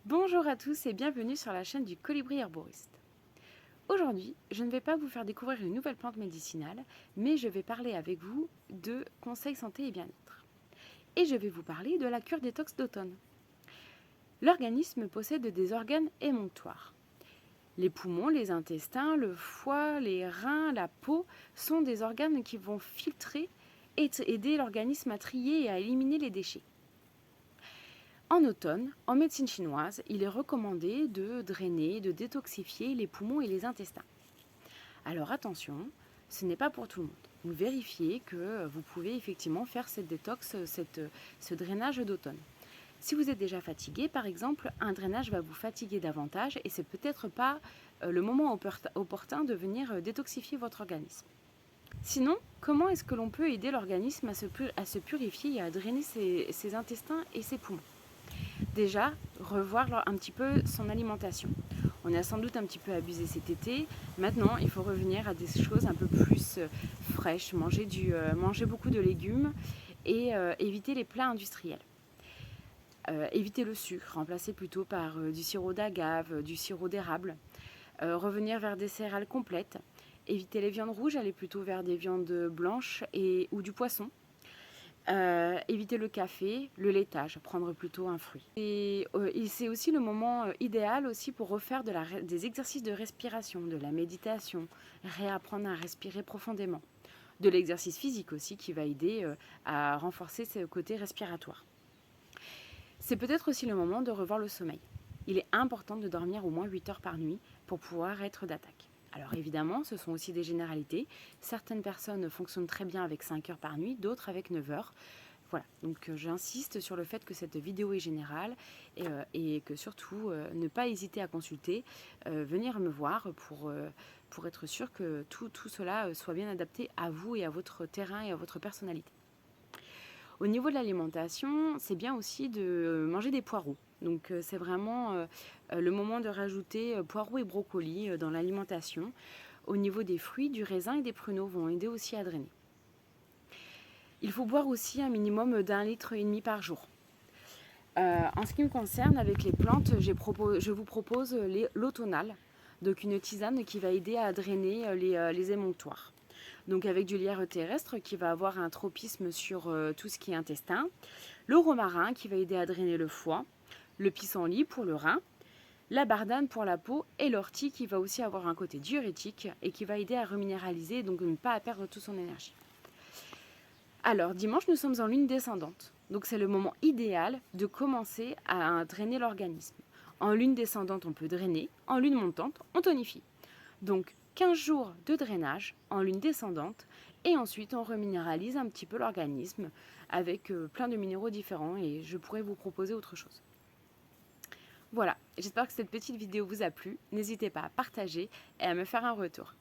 Bonjour à tous et bienvenue sur la chaîne du Colibri Herboriste. Aujourd'hui, je ne vais pas vous faire découvrir une nouvelle plante médicinale, mais je vais parler avec vous de conseils santé et bien-être. Et je vais vous parler de la cure détox d'automne. L'organisme possède des organes émonctoires. Les poumons, les intestins, le foie, les reins, la peau sont des organes qui vont filtrer et aider l'organisme à trier et à éliminer les déchets. En automne, en médecine chinoise, il est recommandé de drainer, de détoxifier les poumons et les intestins. Alors attention, ce n'est pas pour tout le monde. Vous vérifiez que vous pouvez effectivement faire cette détox, ce drainage d'automne. Si vous êtes déjà fatigué, par exemple, un drainage va vous fatiguer davantage et c'est peut-être pas le moment opportun de venir détoxifier votre organisme. Sinon, comment est-ce que l'on peut aider l'organisme à se purifier et à drainer ses intestins et ses poumons? Déjà, revoir un petit peu son alimentation. On a sans doute un petit peu abusé cet été. Maintenant, il faut revenir à des choses un peu plus fraîches, manger beaucoup de légumes et éviter les plats industriels. Éviter le sucre, remplacer plutôt par du sirop d'agave, du sirop d'érable. Revenir vers des céréales complètes. Éviter les viandes rouges, aller plutôt vers des viandes blanches ou du poisson. Éviter le café, le laitage, prendre plutôt un fruit. Et c'est aussi le moment idéal aussi pour refaire des exercices de respiration, de la méditation, réapprendre à respirer profondément. De l'exercice physique aussi qui va aider à renforcer ce côté respiratoire. C'est peut-être aussi le moment de revoir le sommeil. Il est important de dormir au moins 8 heures par nuit pour pouvoir être d'attaque. Alors évidemment, ce sont aussi des généralités. Certaines personnes fonctionnent très bien avec 5 heures par nuit, d'autres avec 9 heures. Voilà, donc j'insiste sur le fait que cette vidéo est générale et que surtout, ne pas hésiter à consulter, venir me voir pour être sûr que tout cela soit bien adapté à vous et à votre terrain et à votre personnalité. Au niveau de l'alimentation, c'est bien aussi de manger des poireaux. Donc c'est vraiment le moment de rajouter poireaux et brocolis dans l'alimentation. Au niveau des fruits, du raisin et des pruneaux vont aider aussi à drainer. Il faut boire aussi un minimum d'1,5 litre par jour. En ce qui me concerne, avec les plantes, je vous propose l'automnal, donc une tisane qui va aider à drainer les émonctoires. Donc avec du lierre terrestre qui va avoir un tropisme sur tout ce qui est intestin, le romarin qui va aider à drainer le foie, le pissenlit pour le rein, la bardane pour la peau et l'ortie qui va aussi avoir un côté diurétique et qui va aider à reminéraliser, donc ne pas perdre toute son énergie. Alors, dimanche, nous sommes en lune descendante. Donc, c'est le moment idéal de commencer à drainer l'organisme. En lune descendante, on peut drainer. En lune montante, on tonifie. Donc, 15 jours de drainage en lune descendante. Et ensuite, on reminéralise un petit peu l'organisme avec plein de minéraux différents. Et je pourrais vous proposer autre chose. Voilà, j'espère que cette petite vidéo vous a plu. N'hésitez pas à partager et à me faire un retour.